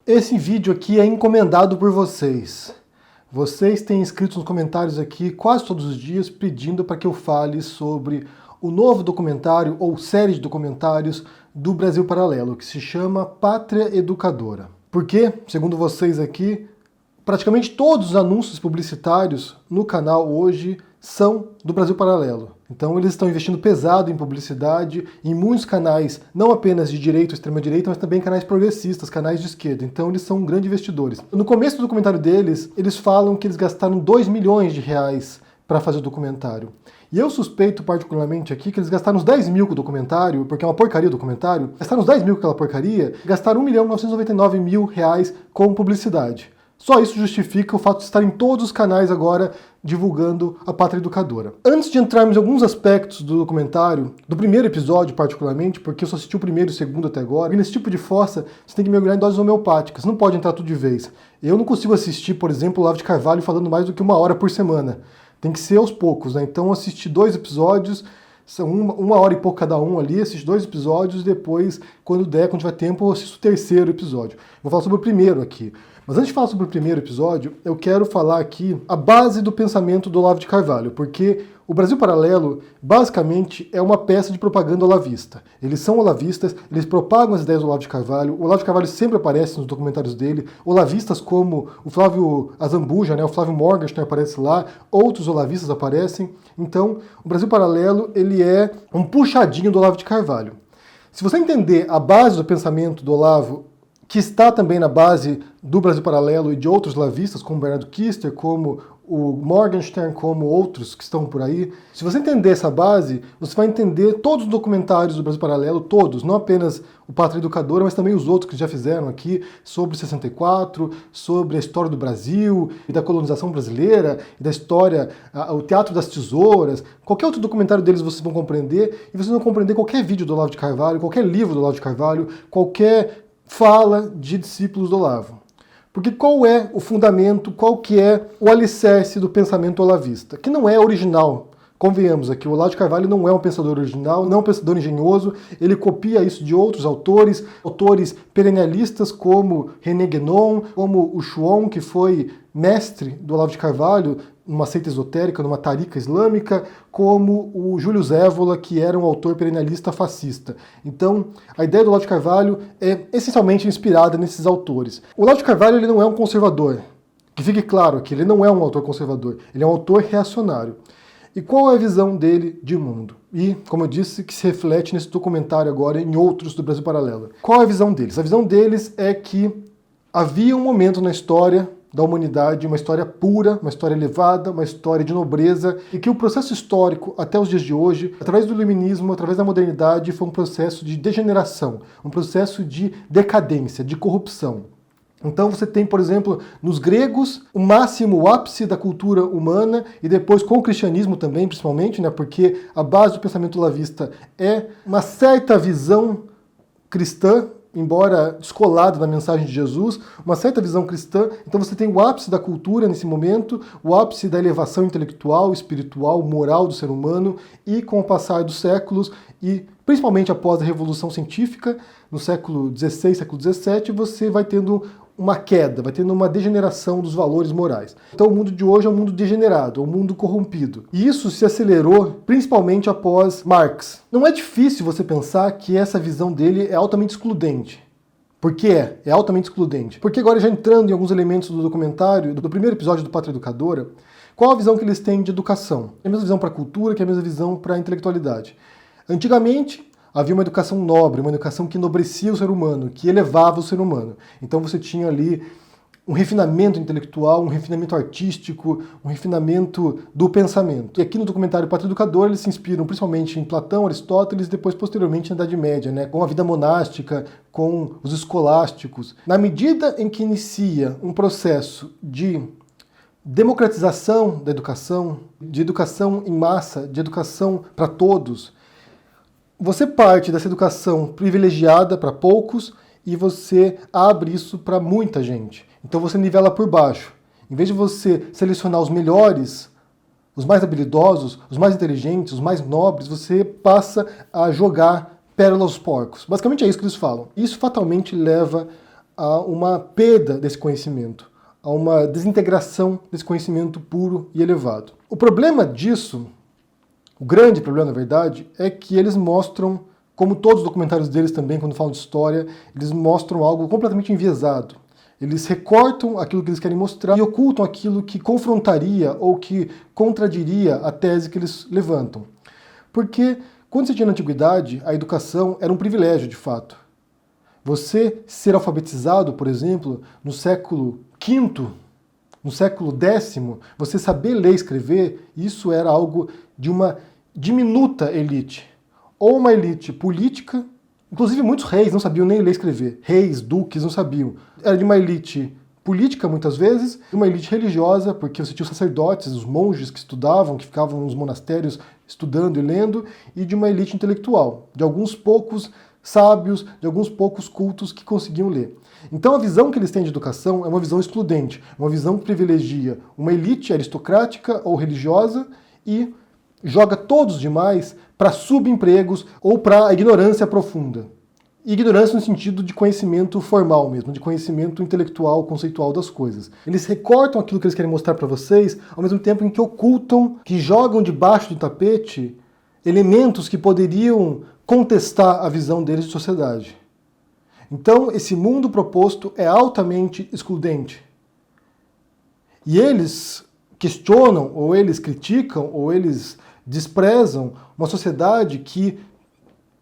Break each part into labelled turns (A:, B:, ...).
A: Esse vídeo aqui é encomendado por vocês. Vocês têm escrito nos comentários aqui quase todos os dias pedindo para que eu fale sobre o novo documentário ou série de documentários do Brasil Paralelo, que se chama Pátria Educadora. Porque, segundo vocês aqui, praticamente todos os anúncios publicitários no canal hoje são do Brasil Paralelo. Então eles estão investindo pesado em publicidade, em muitos canais, não apenas de direita ou extrema-direita, mas também canais progressistas, canais de esquerda. Então eles são grandes investidores. No começo do documentário deles, eles falam que eles gastaram 2 milhões de reais para fazer o documentário. E eu suspeito particularmente aqui que eles gastaram uns 10 mil com o documentário, porque é uma porcaria o documentário, gastaram uns 10 mil com aquela porcaria, gastaram 1.999.000 reais com publicidade. Só isso justifica o fato de estar em todos os canais agora divulgando a Pátria Educadora. Antes de entrarmos em alguns aspectos do documentário, do primeiro episódio particularmente, porque eu só assisti o primeiro e o segundo até agora, e nesse tipo de força você tem que mergulhar em doses homeopáticas, não pode entrar tudo de vez. Eu não consigo assistir, por exemplo, o Olavo de Carvalho falando mais do que 1 hora por semana. Tem que ser aos poucos, né? Então eu assisti 2 episódios, são 1 hora e pouco cada um ali, assisto 2 episódios, depois, quando der, quando tiver tempo, eu assisto o terceiro episódio. Vou falar sobre o primeiro aqui. Mas antes de falar sobre o primeiro episódio, eu quero falar aqui a base do pensamento do Olavo de Carvalho, porque o Brasil Paralelo, basicamente, é uma peça de propaganda olavista. Eles são olavistas, eles propagam as ideias do Olavo de Carvalho, o Olavo de Carvalho sempre aparece nos documentários dele, olavistas como o Flávio Azambuja, né, o Flávio Morgenstern aparece lá, outros olavistas aparecem. Então, o Brasil Paralelo, ele é um puxadinho do Olavo de Carvalho. Se você entender a base do pensamento do Olavo, que está também na base do Brasil Paralelo e de outros lavistas, como Bernardo Kister, como o Morgenstern, como outros que estão por aí. Se você entender essa base, você vai entender todos os documentários do Brasil Paralelo, todos, não apenas o Pátria Educadora, mas também os outros que já fizeram aqui, sobre 64, sobre a história do Brasil e da colonização brasileira, e da história, o Teatro das Tesouras. Qualquer outro documentário deles vocês vão compreender, e vocês vão compreender qualquer vídeo do Olavo de Carvalho, qualquer livro do Olavo de Carvalho, qualquer fala de discípulos do Olavo. Porque qual é o fundamento, qual que é o alicerce do pensamento olavista? Que não é original. Convenhamos aqui, o Olavo de Carvalho não é um pensador original, não é um pensador engenhoso, ele copia isso de outros autores perennialistas como René Guénon, como o Chuon, que foi mestre do Olavo de Carvalho, numa seita esotérica, numa tarica islâmica, como o Júlio Zévola, que era um autor perennialista fascista. Então, a ideia do Olavo de Carvalho é essencialmente inspirada nesses autores. O Olavo de Carvalho ele não é um conservador. Que fique claro que ele não é um autor conservador, ele é um autor reacionário. E qual é a visão dele de mundo? E, como eu disse, que se reflete nesse documentário agora em outros do Brasil Paralelo. Qual é a visão deles? A visão deles é que havia um momento na história da humanidade, uma história pura, uma história elevada, uma história de nobreza, e que o processo histórico, até os dias de hoje, através do iluminismo, através da modernidade, foi um processo de degeneração, um processo de decadência, de corrupção. Então você tem, por exemplo, nos gregos, o máximo, o ápice da cultura humana, e depois com o cristianismo também, principalmente, né, porque a base do pensamento olavista é uma certa visão cristã, embora descolada da mensagem de Jesus, uma certa visão cristã. Então você tem o ápice da cultura nesse momento, o ápice da elevação intelectual, espiritual, moral do ser humano, e com o passar dos séculos, e principalmente após a Revolução Científica, no século XVI, século XVII, você vai tendo uma queda, vai tendo uma degeneração dos valores morais. Então o mundo de hoje é um mundo degenerado, é um mundo corrompido. E isso se acelerou principalmente após Marx. Não é difícil você pensar que essa visão dele é altamente excludente. Por que é altamente excludente? Porque agora já entrando em alguns elementos do documentário, do primeiro episódio do Pátria Educadora, qual a visão que eles têm de educação? É a mesma visão para a cultura, que é a mesma visão para a intelectualidade. Antigamente, havia uma educação nobre, uma educação que enobrecia o ser humano, que elevava o ser humano. Então você tinha ali um refinamento intelectual, um refinamento artístico, um refinamento do pensamento. E aqui no documentário Pátria Educadora eles se inspiram principalmente em Platão, Aristóteles e depois posteriormente na Idade Média, né, com a vida monástica, com os escolásticos. Na medida em que inicia um processo de democratização da educação, de educação em massa, de educação para todos, você parte dessa educação privilegiada para poucos e você abre isso para muita gente. Então você nivela por baixo. Em vez de você selecionar os melhores, os mais habilidosos, os mais inteligentes, os mais nobres, você passa a jogar pérolas aos porcos. Basicamente é isso que eles falam. Isso fatalmente leva a uma perda desse conhecimento, a uma desintegração desse conhecimento puro e elevado. O problema disso, o grande problema, na verdade, é que eles mostram, como todos os documentários deles também, quando falam de história, eles mostram algo completamente enviesado. Eles recortam aquilo que eles querem mostrar e ocultam aquilo que confrontaria ou que contradiria a tese que eles levantam. Porque, quando você tinha na antiguidade, a educação era um privilégio, de fato. Você ser alfabetizado, por exemplo, no século V, no século X, você saber ler e escrever, isso era algo de uma diminuta elite. Ou uma elite política, inclusive muitos reis não sabiam nem ler e escrever. Reis, duques não sabiam. Era de uma elite política, muitas vezes, e uma elite religiosa, porque você tinha os sacerdotes, os monges que estudavam, que ficavam nos monastérios estudando e lendo, e de uma elite intelectual, de alguns poucos sábios, de alguns poucos cultos que conseguiam ler. Então a visão que eles têm de educação é uma visão excludente, uma visão que privilegia uma elite aristocrática ou religiosa e joga todos os demais para subempregos ou para a ignorância profunda. Ignorância no sentido de conhecimento formal mesmo, de conhecimento intelectual, conceitual das coisas. Eles recortam aquilo que eles querem mostrar para vocês, ao mesmo tempo em que ocultam, que jogam debaixo do tapete elementos que poderiam contestar a visão deles de sociedade. Então, esse mundo proposto é altamente excludente. E eles questionam, ou eles criticam, ou eles desprezam uma sociedade que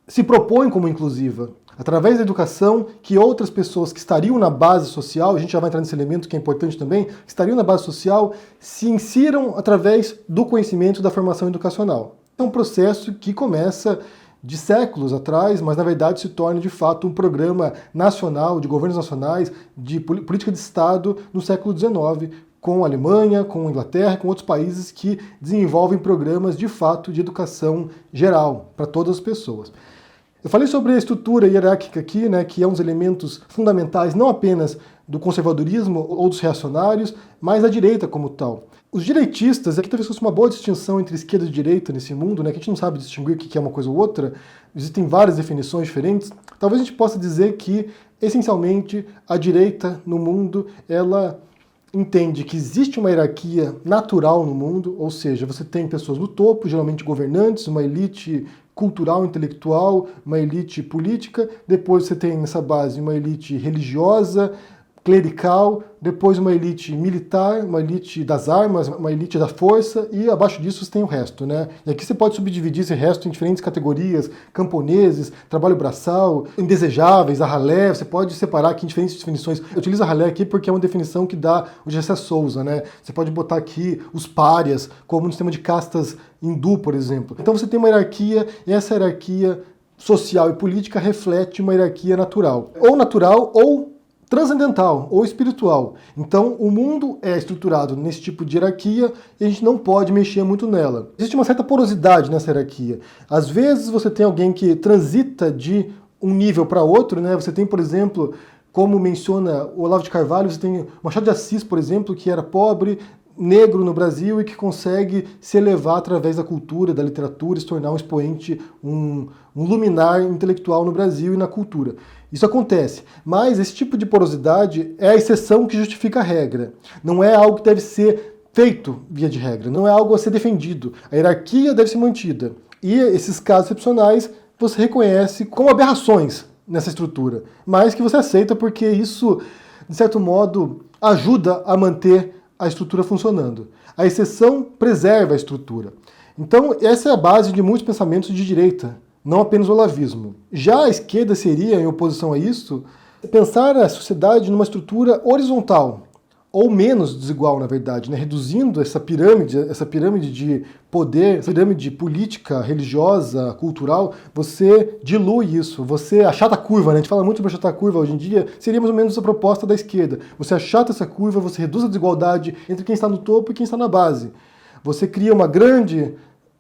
A: se propõe como inclusiva. Através da educação, que outras pessoas que estariam na base social, a gente já vai entrar nesse elemento que é importante também, que estariam na base social, se insiram através do conhecimento da formação educacional. É um processo que começa de séculos atrás, mas na verdade se torna de fato um programa nacional, de governos nacionais, de política de Estado no século XIX, com a Alemanha, com a Inglaterra, com outros países que desenvolvem programas de fato de educação geral para todas as pessoas. Eu falei sobre a estrutura hierárquica aqui, né, que é um dos elementos fundamentais não apenas do conservadorismo ou dos reacionários, mas da direita como tal. Os direitistas, aqui talvez fosse uma boa distinção entre esquerda e direita nesse mundo, né, que a gente não sabe distinguir o que é uma coisa ou outra, existem várias definições diferentes. Talvez a gente possa dizer que, essencialmente, a direita no mundo, ela entende que existe uma hierarquia natural no mundo, ou seja, você tem pessoas no topo, geralmente governantes, uma elite cultural, intelectual, uma elite política, depois você tem nessa base uma elite religiosa, clerical, depois uma elite militar, uma elite das armas, uma elite da força, e abaixo disso você tem o resto, né? E aqui você pode subdividir esse resto em diferentes categorias, camponeses, trabalho braçal, indesejáveis, a ralé, você pode separar aqui em diferentes definições. Eu utilizo a ralé aqui porque é uma definição que dá o Gessé Souza, né? Você pode botar aqui os párias, como no sistema de castas hindu, por exemplo. Então você tem uma hierarquia, e essa hierarquia social e política reflete uma hierarquia natural ou transcendental ou espiritual. Então, o mundo é estruturado nesse tipo de hierarquia e a gente não pode mexer muito nela. Existe uma certa porosidade nessa hierarquia. Às vezes você tem alguém que transita de um nível para outro, né? Você tem, por exemplo, como menciona o Olavo de Carvalho, você tem Machado de Assis, por exemplo, que era pobre, negro no Brasil e que consegue se elevar através da cultura, da literatura, se tornar um expoente, um luminar intelectual no Brasil e na cultura. Isso acontece, mas esse tipo de porosidade é a exceção que justifica a regra. Não é algo que deve ser feito via de regra, não é algo a ser defendido. A hierarquia deve ser mantida. E esses casos excepcionais você reconhece como aberrações nessa estrutura, mas que você aceita porque isso, de certo modo, ajuda a manter a estrutura funcionando. A exceção preserva a estrutura. Então, essa é a base de muitos pensamentos de direita, não apenas o olavismo. Já a esquerda seria, em oposição a isso, pensar a sociedade numa estrutura horizontal, ou menos desigual, na verdade, né? Reduzindo essa pirâmide de poder, essa pirâmide política, religiosa, cultural, você dilui isso, você achata a curva, né? A gente fala muito sobre achatar a curva hoje em dia, seria mais ou menos a proposta da esquerda. Você achata essa curva, você reduz a desigualdade entre quem está no topo e quem está na base. Você cria uma grande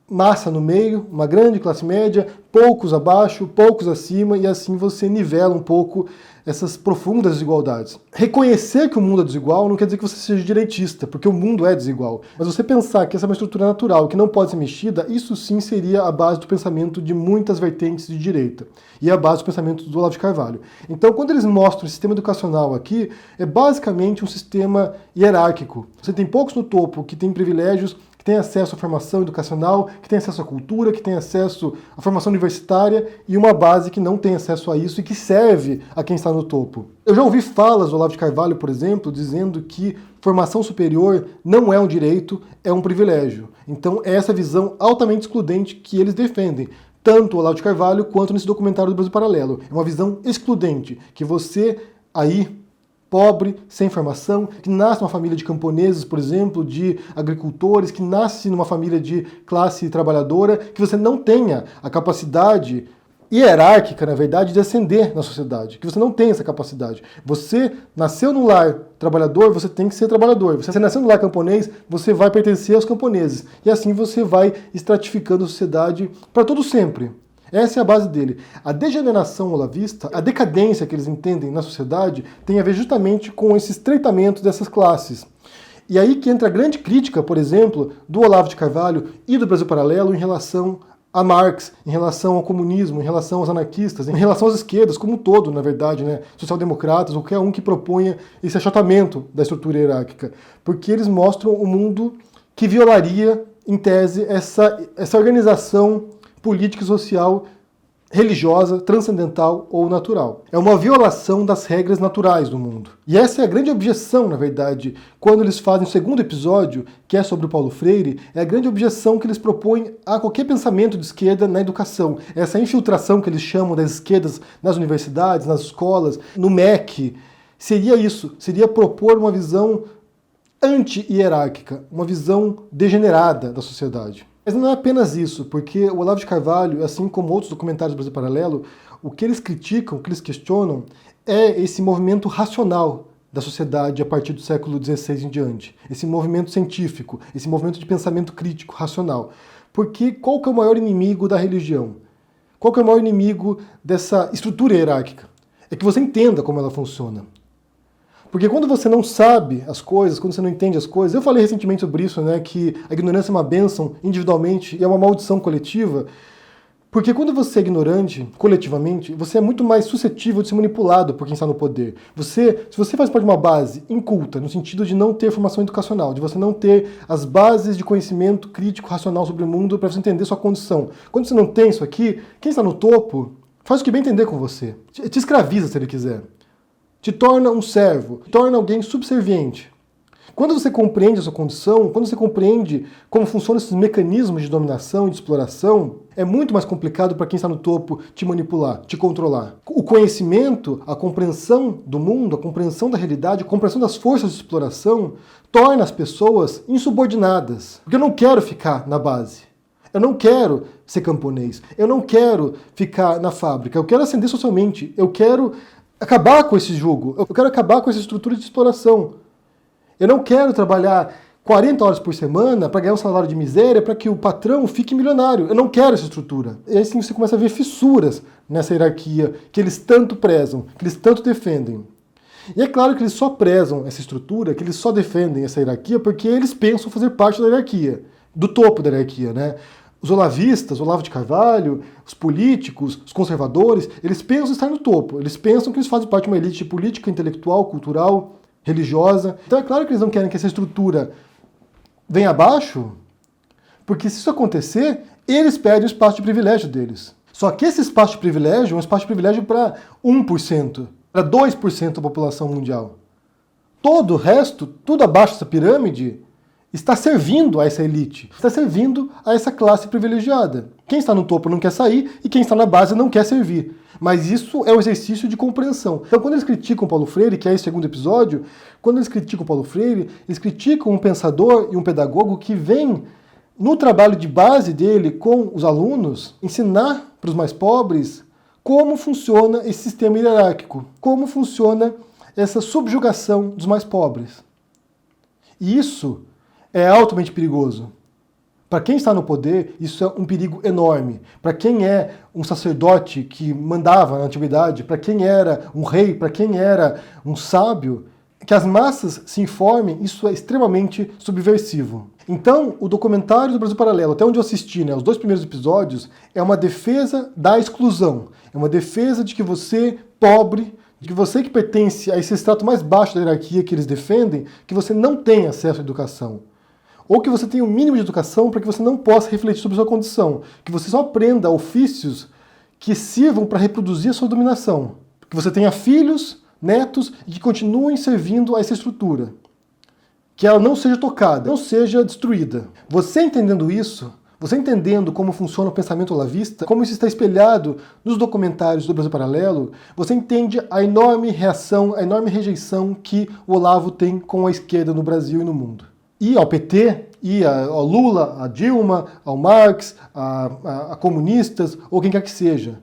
A: massa no meio, uma grande classe média, poucos abaixo, poucos acima, e assim você nivela um pouco essas profundas desigualdades. Reconhecer que o mundo é desigual não quer dizer que você seja direitista, porque o mundo é desigual. Mas você pensar que essa é uma estrutura natural, que não pode ser mexida, isso sim seria a base do pensamento de muitas vertentes de direita. E a base do pensamento do Olavo de Carvalho. Então, quando eles mostram o sistema educacional aqui, é basicamente um sistema hierárquico. Você tem poucos no topo que têm privilégios, que têm acesso à formação educacional, que têm acesso à cultura, que têm acesso à formação universitária, e uma base que não tem acesso a isso e que serve a quem está no topo. Eu já ouvi falas do Olavo de Carvalho, por exemplo, dizendo que formação superior não é um direito, é um privilégio. Então é essa visão altamente excludente que eles defendem, tanto o Olavo de Carvalho quanto nesse documentário do Brasil Paralelo. É uma visão excludente, que você aí, pobre, sem formação, que nasce numa família de camponeses, por exemplo, de agricultores, que nasce numa família de classe trabalhadora, que você não tenha a capacidade hierárquica, na verdade, de ascender na sociedade, que você não tem essa capacidade. Você nasceu num lar trabalhador, você tem que ser trabalhador. Você nasceu num lar camponês, você vai pertencer aos camponeses. E assim você vai estratificando a sociedade para todo sempre. Essa é a base dele. A degeneração olavista, a decadência que eles entendem na sociedade, tem a ver justamente com esse estreitamento dessas classes. E aí que entra a grande crítica, por exemplo, do Olavo de Carvalho e do Brasil Paralelo em relação a Marx, em relação ao comunismo, em relação aos anarquistas, em relação às esquerdas, como um todo, na verdade, né? Social-democratas, ou qualquer um que proponha esse achatamento da estrutura hierárquica. Porque eles mostram um mundo que violaria, em tese, essa organização política e social, religiosa, transcendental ou natural. É uma violação das regras naturais do mundo. E essa é a grande objeção, na verdade, quando eles fazem o segundo episódio, que é sobre o Paulo Freire, é a grande objeção que eles propõem a qualquer pensamento de esquerda na educação. Essa infiltração que eles chamam das esquerdas nas universidades, nas escolas, no MEC, seria isso, seria propor uma visão anti-hierárquica, uma visão degenerada da sociedade. Mas não é apenas isso, porque o Olavo de Carvalho, assim como outros documentários do Brasil Paralelo, o que eles criticam, o que eles questionam, é esse movimento racional da sociedade a partir do século XVI em diante. Esse movimento científico, esse movimento de pensamento crítico, racional. Porque qual que é o maior inimigo da religião? Qual que é o maior inimigo dessa estrutura hierárquica? É que você entenda como ela funciona. Porque quando você não sabe as coisas, quando você não entende as coisas, eu falei recentemente sobre isso, né, que a ignorância é uma bênção individualmente e é uma maldição coletiva, porque quando você é ignorante, coletivamente, você é muito mais suscetível de ser manipulado por quem está no poder. Se você faz parte de uma base inculta, no sentido de não ter formação educacional, de você não ter as bases de conhecimento crítico, racional sobre o mundo para você entender sua condição. Quando você não tem isso aqui, quem está no topo faz o que bem entender com você. Te escraviza se ele quiser. Te torna um servo, te torna alguém subserviente. Quando você compreende a sua condição, quando você compreende como funcionam esses mecanismos de dominação e de exploração, é muito mais complicado para quem está no topo te manipular, te controlar. O conhecimento, a compreensão do mundo, a compreensão da realidade, a compreensão das forças de exploração, torna as pessoas insubordinadas. Porque eu não quero ficar na base. Eu não quero ser camponês. Eu não quero ficar na fábrica. Eu quero ascender socialmente. Eu quero acabar com esse jugo, eu quero acabar com essa estrutura de exploração. Eu não quero trabalhar 40 horas por semana para ganhar um salário de miséria para que o patrão fique milionário. Eu não quero essa estrutura. E aí sim você começa a ver fissuras nessa hierarquia que eles tanto prezam, que eles tanto defendem. E é claro que eles só prezam essa estrutura, que eles só defendem essa hierarquia porque eles pensam fazer parte da hierarquia, do topo da hierarquia, né? Os olavistas, Olavo de Carvalho, os políticos, os conservadores, eles pensam estar no topo. Eles pensam que eles fazem parte de uma elite política, intelectual, cultural, religiosa. Então é claro que eles não querem que essa estrutura venha abaixo, porque se isso acontecer, eles perdem o espaço de privilégio deles. Só que esse espaço de privilégio é um espaço de privilégio para 1%, para 2% da população mundial. Todo o resto, tudo abaixo dessa pirâmide, está servindo a essa elite, está servindo a essa classe privilegiada. Quem está no topo não quer sair e quem está na base não quer servir. Mas isso é um exercício de compreensão. Então quando eles criticam Paulo Freire, que é esse segundo episódio, quando eles criticam Paulo Freire, eles criticam um pensador e um pedagogo que vem, no trabalho de base dele com os alunos, ensinar para os mais pobres como funciona esse sistema hierárquico, como funciona essa subjugação dos mais pobres. E isso é altamente perigoso. Para quem está no poder, isso é um perigo enorme. Para quem é um sacerdote que mandava na antiguidade, para quem era um rei, para quem era um sábio, que as massas se informem, isso é extremamente subversivo. Então, o documentário do Brasil Paralelo, até onde eu assisti, os 2 primeiros episódios, é uma defesa da exclusão. É uma defesa de que você, pobre, de que você que pertence a esse extrato mais baixo da hierarquia que eles defendem, que você não tem acesso à educação. Ou que você tenha um mínimo de educação para que você não possa refletir sobre a sua condição. Que você só aprenda ofícios que sirvam para reproduzir a sua dominação. Que você tenha filhos, netos e que continuem servindo a essa estrutura. Que ela não seja tocada, não seja destruída. Você entendendo isso, você entendendo como funciona o pensamento olavista, como isso está espelhado nos documentários do Brasil Paralelo, você entende a enorme reação, a enorme rejeição que o Olavo tem com a esquerda no Brasil e no mundo. E ao PT, e ao Lula, a Dilma, ao Marx, a comunistas, ou quem quer que seja.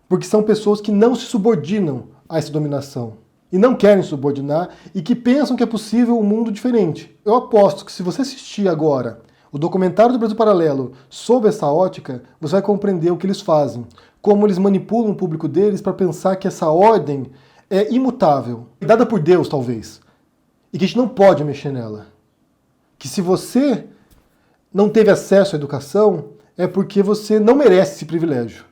A: Porque são pessoas que não se subordinam a essa dominação. E não querem subordinar, e que pensam que é possível um mundo diferente. Eu aposto que se você assistir agora o documentário do Brasil Paralelo sob essa ótica, você vai compreender o que eles fazem. Como eles manipulam o público deles para pensar que essa ordem é imutável. Dada por Deus, talvez. E que a gente não pode mexer nela. Que se você não teve acesso à educação, é porque você não merece esse privilégio.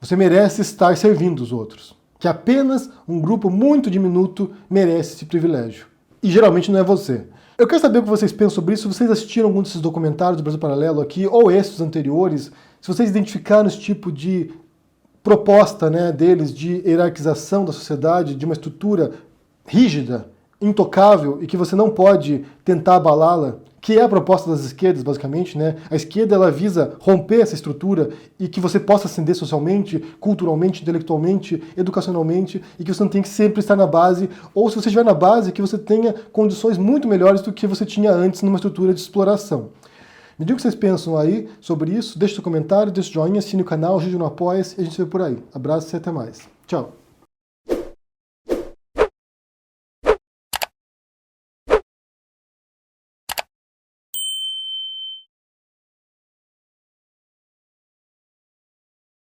A: Você merece estar servindo os outros. Que apenas um grupo muito diminuto merece esse privilégio. E geralmente não é você. Eu quero saber o que vocês pensam sobre isso, se vocês assistiram algum desses documentários do Brasil Paralelo aqui, ou esses anteriores, se vocês identificaram esse tipo de proposta deles de hierarquização da sociedade, de uma estrutura rígida, intocável e que você não pode tentar abalá-la, que é a proposta das esquerdas, basicamente, A esquerda, ela visa romper essa estrutura e que você possa ascender socialmente, culturalmente, intelectualmente, educacionalmente, e que você não tem que sempre estar na base, ou se você estiver na base, que você tenha condições muito melhores do que você tinha antes numa estrutura de exploração. Me diga o que vocês pensam aí sobre isso, deixe seu comentário, deixe o joinha, assine o canal, ajude no Apoia-se, e a gente se vê por aí. Abraço e até mais. Tchau!